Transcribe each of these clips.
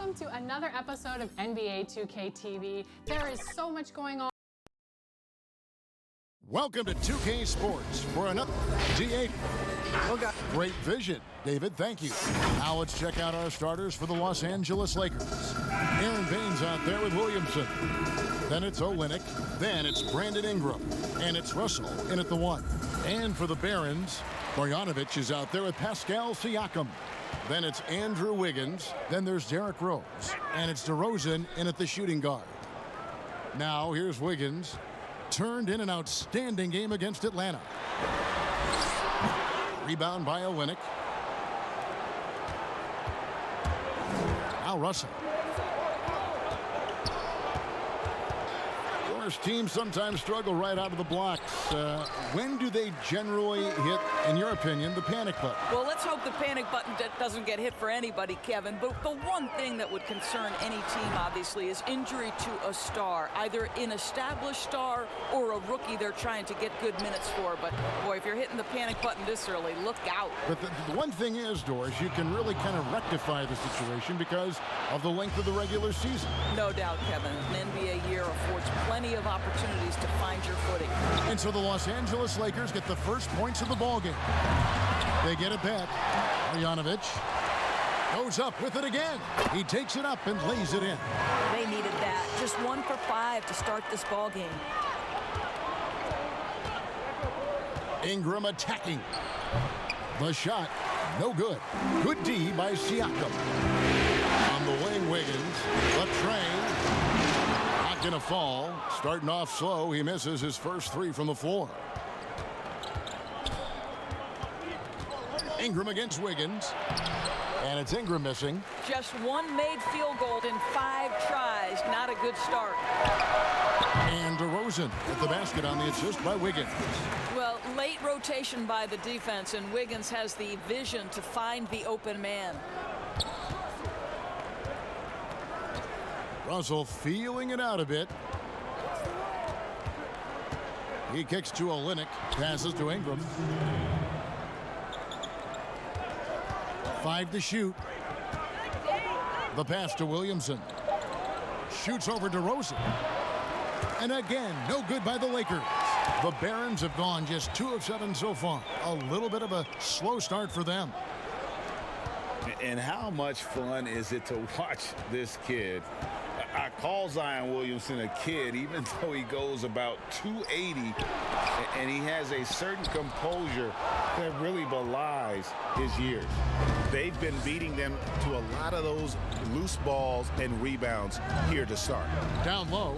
welcome to another episode of NBA 2K TV. There is so much going on. Welcome to 2K Sports for another G93. Great vision, David. Thank you. Now let's check out our starters for the Los Angeles Lakers. Aaron Baines out there with Williamson. Then it's Olynyk. Then it's Brandon Ingram. And it's Russell in at the 1. And for the Barons, Bogdanovic is out there with Pascal Siakam. Then it's Andrew Wiggins. Then there's Derrick Rose. And it's DeRozan in at the shooting guard. Now here's Wiggins. Turned in an outstanding game against Atlanta. Rebound by Olynyk. Now Russell. Teams sometimes struggle right out of the blocks. When do they generally hit, in your opinion, the panic button? Well, let's hope the panic button doesn't get hit for anybody, Kevin. But the one thing that would concern any team, obviously, is injury to a star, either an established star or a rookie they're trying to get good minutes for. But, boy, if you're hitting the panic button this early, look out. But the one thing is, Doris, you can really kind of rectify the situation because of the length of the regular season. No doubt, Kevin. An NBA year affords plenty of opportunities to find your footing. And so the Los Angeles Lakers get the first points of the ballgame. They get it back. Bogdanovic goes up with it again. He takes it up and lays it in. They needed that. Just 1 for 5 to start this ballgame. Ingram attacking. The shot, no good. Good D by Siakam. On the wing, Wiggins. The train. Gonna fall. Starting off slow, he misses his first 3 from the floor. Ingram against Wiggins. And it's Ingram missing. Just 1 made field goal in 5 tries. Not a good start. And DeRozan at the basket on the assist by Wiggins. Well, late rotation by the defense, and Wiggins has the vision to find the open man. Russell feeling it out a bit. He kicks to Olynyk. Passes to Ingram. 5 to shoot. The pass to Williamson. Shoots over DeRozan. And again, no good by the Lakers. The Barons have gone just 2 of 7 so far. A little bit of a slow start for them. And how much fun is it to watch this kid? I call Zion Williamson a kid, even though he goes about 280, and he has a certain composure that really belies his years. They've been beating them to a lot of those loose balls and rebounds here to start. Down low.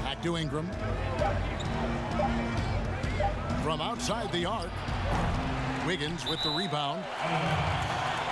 Back to Ingram. From outside the arc, Wiggins with the rebound.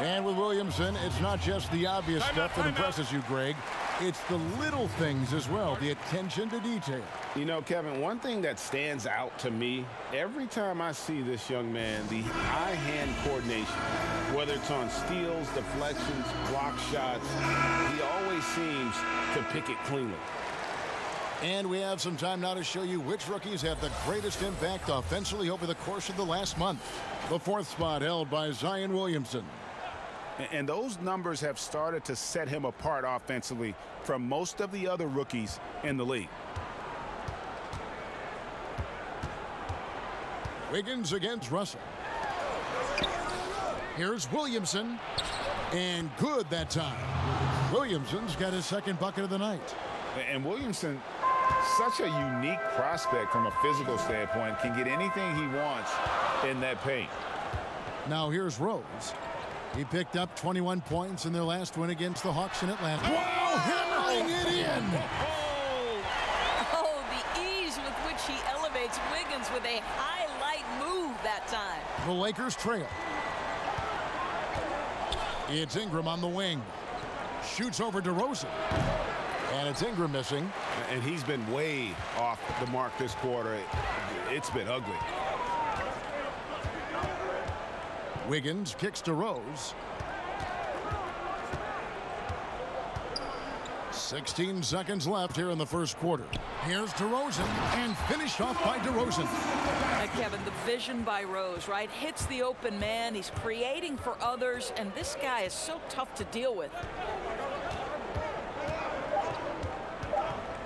And with Williamson, it's not just the obvious stuff that impresses you, Greg. It's the little things as well, the attention to detail. You know, Kevin, one thing that stands out to me, every time I see this young man, the eye-hand coordination, whether it's on steals, deflections, block shots, he always seems to pick it cleanly. And we have some time now to show you which rookies have the greatest impact offensively over the course of the last month. The 4th spot held by Zion Williamson. And those numbers have started to set him apart offensively from most of the other rookies in the league. Wiggins against Russell. Here's Williamson. And good that time. Williamson's got his 2nd bucket of the night. And Williamson, such a unique prospect from a physical standpoint, can get anything he wants in that paint. Now here's Rose. He picked up 21 points in their last win against the Hawks in Atlanta. Wow, hammering it in! Oh, the ease with which he elevates Wiggins with a highlight move that time. The Lakers trail. It's Ingram on the wing. Shoots over DeRozan. And it's Ingram missing. And he's been way off the mark this quarter. It's been ugly. Wiggins kicks to Rose. 16 seconds left here in the first quarter. Here's DeRozan, and finished off by DeRozan. Kevin, the vision by Rose, right? Hits the open man. He's creating for others, and this guy is so tough to deal with.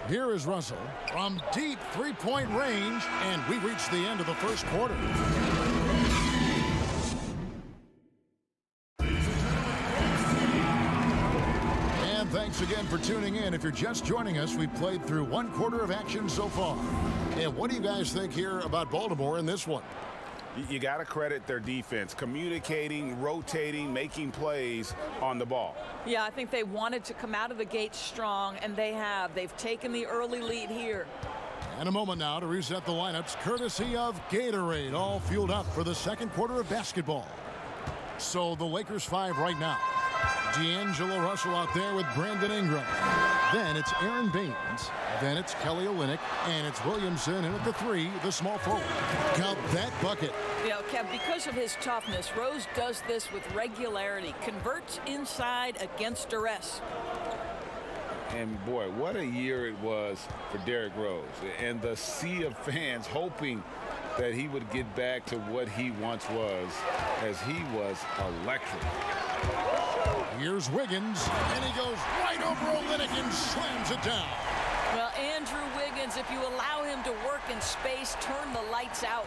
Here is Russell from deep three-point range, and we reach the end of the first quarter. And thanks again for tuning in. If you're just joining us, we've played through one quarter of action so far. And what do you guys think here about Baltimore in this one? You got to credit their defense, communicating, rotating, making plays on the ball. Yeah, I think they wanted to come out of the gate strong, and they have. They've taken the early lead here. And a moment now to reset the lineups, courtesy of Gatorade, all fueled up for the second quarter of basketball. So the Lakers 5 right now. D'Angelo Russell out there with Brandon Ingram. Then it's Aaron Baines. Then it's Kelly Olynyk. And it's Williamson in at the 3, the small forward. Count that bucket. You know, Kev, because of his toughness, Rose does this with regularity. Converts inside against duress. And boy, what a year it was for Derrick Rose. And the sea of fans hoping that he would get back to what he once was, as he was electric. Here's Wiggins, and he goes right over Olynyk and slams it down. Well, Andrew Wiggins, if you allow him to work in space, turn the lights out.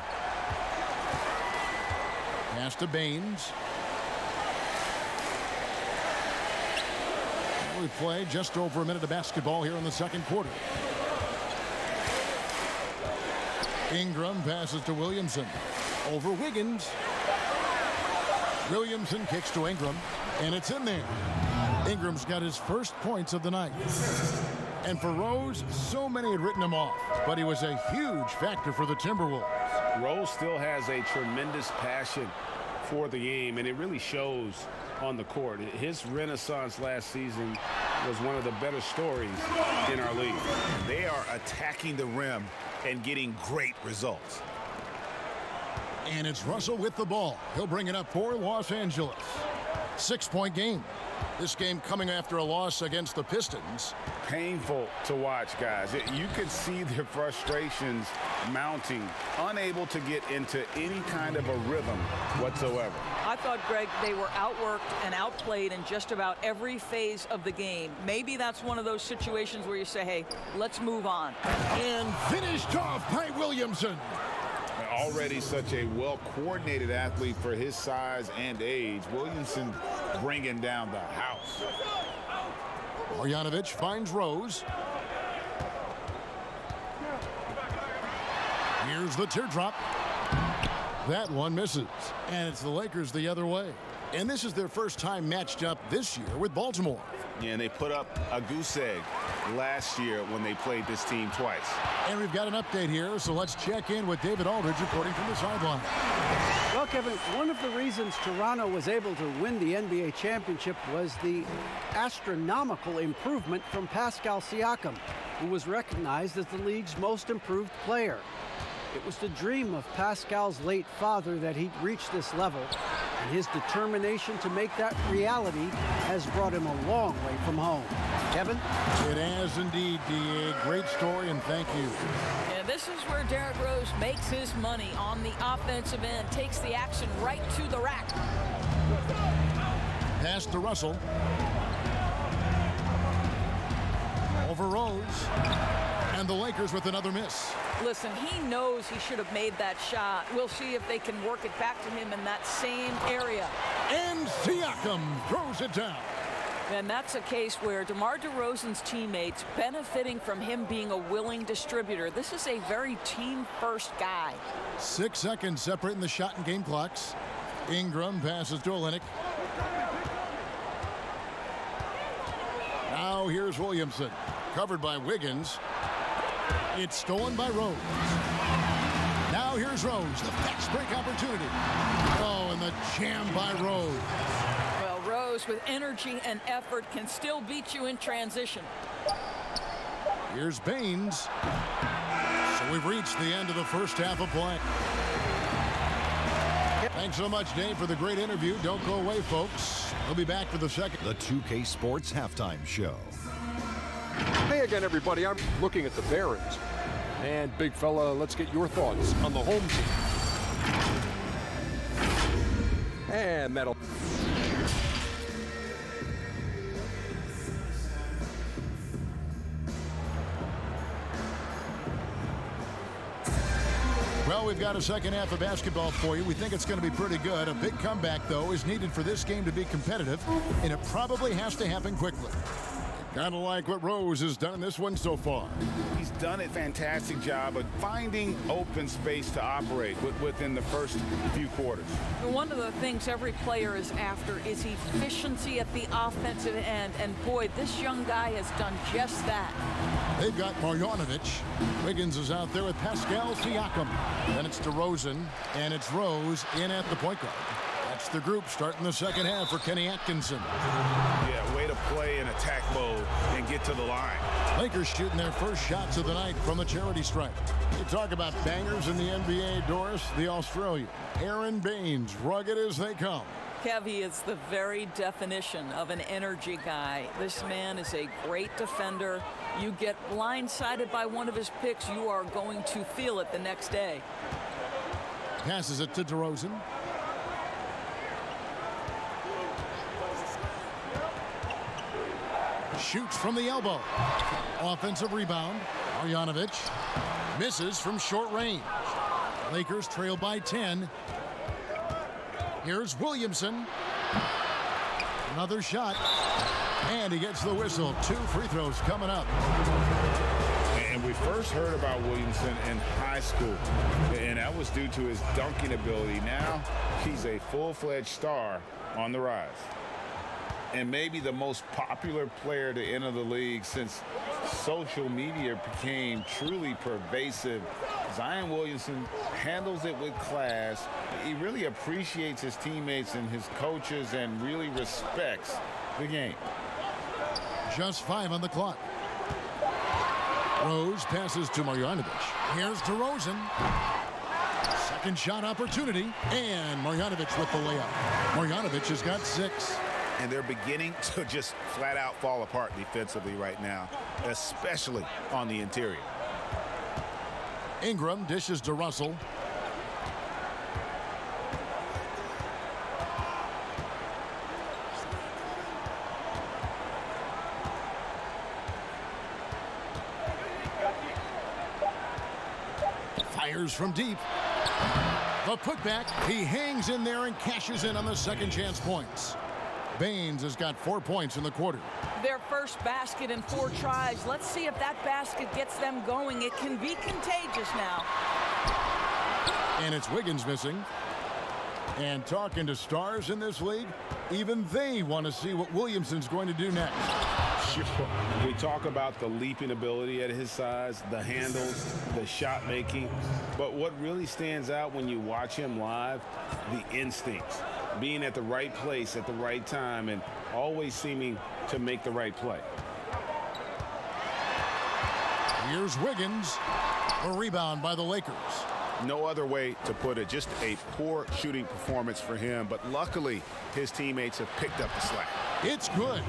Pass to Baines. We play just over a minute of basketball here in the second quarter. Ingram passes to Williamson. Over Wiggins. Williamson kicks to Ingram, and it's in there. Ingram's got his first points of the night. And for Rose, so many had written him off, but he was a huge factor for the Timberwolves. Rose still has a tremendous passion for the game, and it really shows on the court. His renaissance last season was one of the better stories in our league. They are attacking the rim and getting great results. And it's Russell with the ball. He'll bring it up for Los Angeles. 6-point game. This game coming after a loss against the Pistons. Painful to watch, guys. You could see their frustrations mounting, unable to get into any kind of a rhythm whatsoever. I thought, Greg, they were outworked and outplayed in just about every phase of the game. Maybe that's one of those situations where you say, hey, let's move on. And finished off by Williamson. Already such a well-coordinated athlete for his size and age. Williamson bringing down the house. Marjanovic finds Rose. Here's the teardrop. That one misses. And it's the Lakers the other way. And this is their first time matched up this year with Baltimore. Yeah, and they put up a goose egg last year when they played this team twice. And we've got an update here, so let's check in with David Aldridge reporting from the sideline. Well, Kevin, one of the reasons Toronto was able to win the NBA championship was the astronomical improvement from Pascal Siakam, who was recognized as the league's most improved player. It was the dream of Pascal's late father that he'd reach this level, and his determination to make that reality has brought him a long way from home. Kevin? It has indeed, D.A. Great story, and thank you. And this is where Derrick Rose makes his money on the offensive end, takes the action right to the rack. Pass to Russell. Over Rose. And the Lakers with another miss. Listen, he knows he should have made that shot. We'll see if they can work it back to him in that same area. And Siakam throws it down. And that's a case where DeMar DeRozan's teammates benefiting from him being a willing distributor. This is a very team-first guy. 6 seconds separating the shot and game clocks. Ingram passes to Olynyk. Now here's Williamson. Covered by Wiggins. It's stolen by Rose. Now here's Rose. The fast break opportunity. Oh, and the jam by Rose. Well, Rose with energy and effort can still beat you in transition. Here's Baines. So we've reached the end of the first half of play. Thanks so much, Dave, for the great interview. Don't go away, folks. We'll be back for the second. The 2K Sports Halftime Show. Hey again, everybody. I'm looking at the Barons. And big fella, let's get your thoughts on the home team. And that'll... Well, we've got a second half of basketball for you. We think it's going to be pretty good. A big comeback, though, is needed for this game to be competitive, and it probably has to happen quickly. Kind of like what Rose has done in this one so far. He's done a fantastic job of finding open space to operate within the first few quarters. One of the things every player is after is efficiency at the offensive end. And boy, this young guy has done just that. They've got Marjanovic. Wiggins is out there with Pascal Siakam. Then it's DeRozan, and it's Rose in at the point guard. That's the group starting the second half for Kenny Atkinson. Yeah, way to play in attack mode and get to the line. Lakers shooting their first shots of the night from the charity stripe. You talk about bangers in the NBA, Doris, the Australian. Aaron Baines, rugged as they come. Kev, he is the very definition of an energy guy. This man is a great defender. You get blindsided by one of his picks, you are going to feel it the next day. Passes it to DeRozan. Shoots from the elbow. Offensive rebound. Marjanovic misses from short range. Lakers trail by 10. Here's Williamson. Another shot. And he gets the whistle. 2 free throws coming up. And we first heard about Williamson in high school, and that was due to his dunking ability. Now he's a full-fledged star on the rise. And maybe the most popular player to enter the league since social media became truly pervasive. Zion Williamson handles it with class. He really appreciates his teammates and his coaches and really respects the game. Just 5 on the clock. Rose passes to Marjanovic. Here's DeRozan. Second shot opportunity. And Marjanovic with the layup. Marjanovic has got 6. And they're beginning to just flat out fall apart defensively right now, especially on the interior. Ingram dishes to Russell. Fires from deep. The putback. He hangs in there and cashes in on the second chance points. Baines has got 4 points in the quarter. Their first basket in 4 tries. Let's see if that basket gets them going. It can be contagious now. And it's Wiggins missing. And talking to stars in this league, even they want to see what Williamson's going to do next. Sure. We talk about the leaping ability at his size, the handles, the shot making. But what really stands out when you watch him live, the instincts. Being at the right place at the right time and always seeming to make the right play. Here's Wiggins. A rebound by the Lakers. No other way to put it. Just a poor shooting performance for him. But luckily, his teammates have picked up the slack. It's good.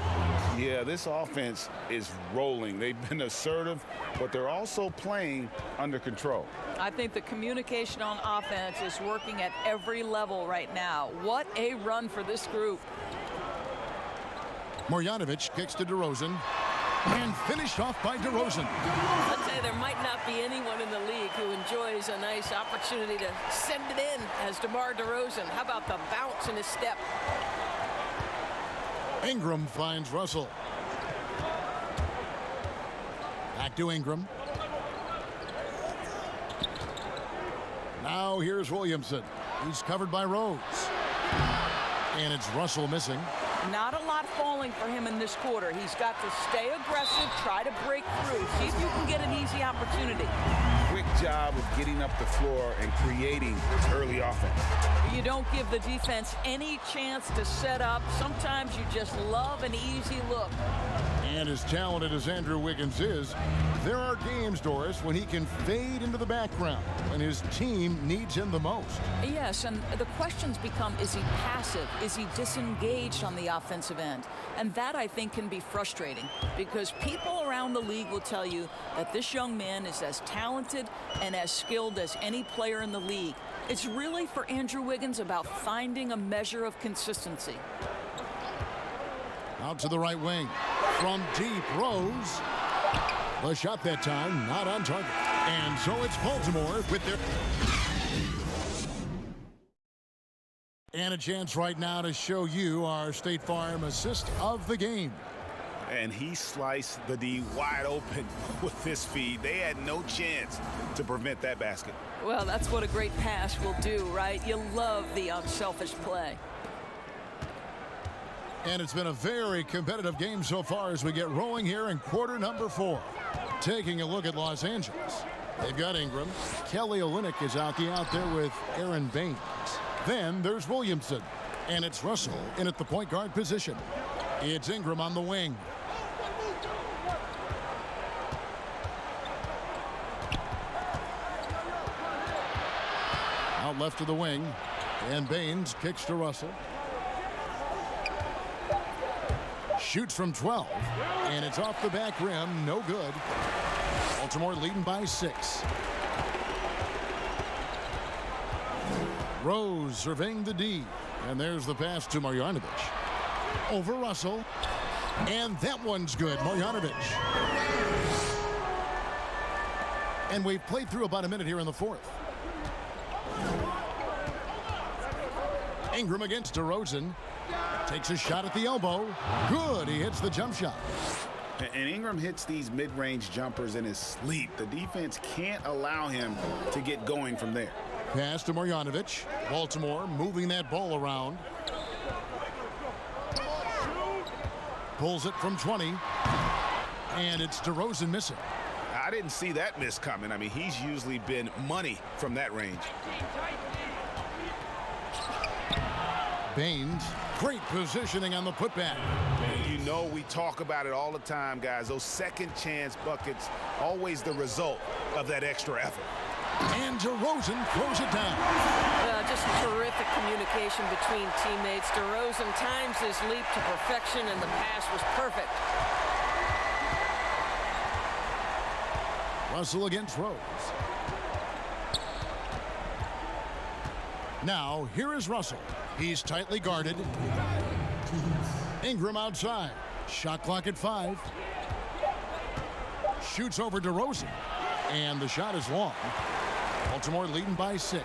Yeah, this offense is rolling. They've been assertive, but they're also playing under control. I think the communication on offense is working at every level right now. What a run for this group. Marjanovic kicks to DeRozan. And finished off by DeRozan. I'll tell you, there might not be anyone in the league who enjoys a nice opportunity to send it in as DeMar DeRozan. How about the bounce in his step? Ingram finds Russell. Back to Ingram. Now here's Williamson. He's covered by Rose. And it's Russell missing. Not a lot falling for him in this quarter. He's got to stay aggressive, try to break through, see if you can get an easy opportunity. Quick job of getting up the floor and creating early offense. You don't give the defense any chance to set up. Sometimes you just love an easy look. And as talented as Andrew Wiggins is, there are games, Doris, when he can fade into the background when his team needs him the most. Yes, and the questions become, is he passive? Is he disengaged on the offensive end? And that, I think, can be frustrating because people around the league will tell you that this young man is as talented and as skilled as any player in the league. It's really, for Andrew Wiggins, about finding a measure of consistency. Out to the right wing. From deep, Rose. The shot that time, not on target. And so it's Baltimore with their... And a chance right now to show you our State Farm assist of the game. And he sliced the D wide open with this feed. They had no chance to prevent that basket. Well, that's what a great pass will do, right? You love the unselfish play. And it's been a very competitive game so far as we get rolling here in quarter number 4. Taking a look at Los Angeles. They've got Ingram. Kelly Olynyk is out there with Aaron Baines. Then there's Williamson. And it's Russell in at the point guard position. It's Ingram on the wing. Out left to the wing. And Baines kicks to Russell. Shoots from 12, and it's off the back rim, no good. Baltimore leading by 6. Rose surveying the D, and there's the pass to Marjanovic. Over Russell, and that one's good, Marjanovic. And we've played through about a minute here in the 4th. Ingram against DeRozan. Takes a shot at the elbow. Good. He hits the jump shot. And Ingram hits these mid-range jumpers in his sleep. The defense can't allow him to get going from there. Pass to Marjanovic. Baltimore moving that ball around. Pulls it from 20. And it's DeRozan missing. I didn't see that miss coming. I mean, he's usually been money from that range. Baines, great positioning on the putback. You know we talk about it all the time, guys. Those second chance buckets, always the result of that extra effort. And DeRozan throws it down. Just terrific communication between teammates. DeRozan times his leap to perfection, and the pass was perfect. Russell against Rose. Now, here is Russell. He's tightly guarded. Ingram outside. Shot clock at 5. Shoots over DeRozan. And the shot is long. Baltimore leading by 6.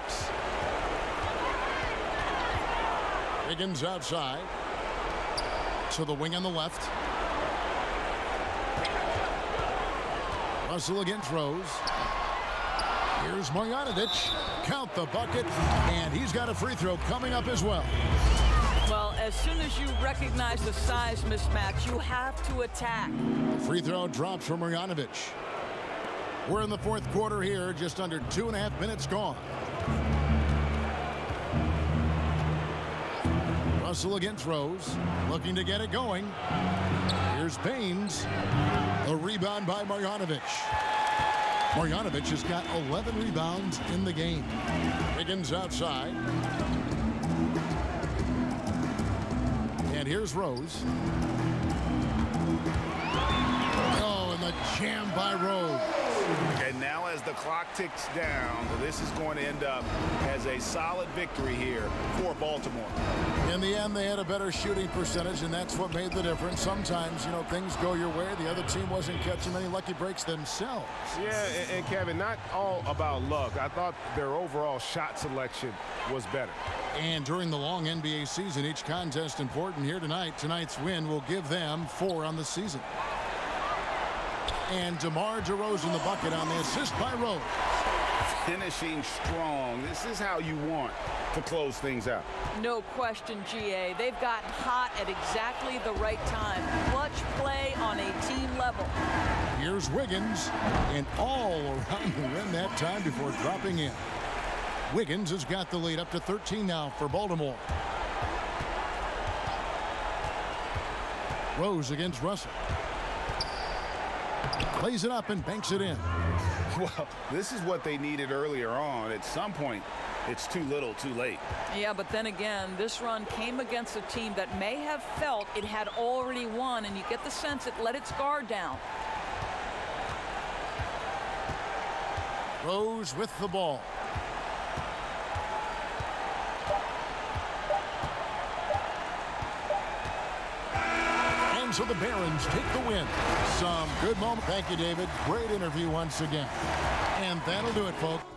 Wiggins outside. To the wing on the left. Russell against Rose. Here's Marjanovic. Count the bucket, and he's got a free throw coming up as well. Well, as soon as you recognize the size mismatch, you have to attack. The free throw drops from Marjanovic. We're in the 4th quarter here, just under 2.5 minutes gone. Russell against Rose, looking to get it going. Here's Baines. A rebound by Marjanovic. Marjanovic has got 11 rebounds in the game. Wiggins outside. And here's Rose. Oh, and the jam by Rose. And now as the clock ticks down, this is going to end up as a solid victory here for Baltimore. In the end, they had a better shooting percentage, and that's what made the difference. Sometimes, you know, things go your way. The other team wasn't catching many lucky breaks themselves. Yeah, and Kevin, not all about luck. I thought their overall shot selection was better. And during the long NBA season, each contest important here tonight. Tonight's win will give them 4 on the season. And DeMar DeRozan the bucket on the assist by Rose. Finishing strong. This is how you want to close things out. No question, GA. They've gotten hot at exactly the right time. Clutch play on a team level. Here's Wiggins, and all around the rim that time before dropping in. Wiggins has got the lead up to 13 now for Baltimore. Rose against Russell. Plays it up and banks it in. Well, this is what they needed earlier on. At some point, it's too little, too late. Yeah, but then again, this run came against a team that may have felt it had already won, and you get the sense it let its guard down. Rose with the ball. And so the Barons take the win. Some good moment. Thank you, David. Great interview once again. And that'll do it, folks.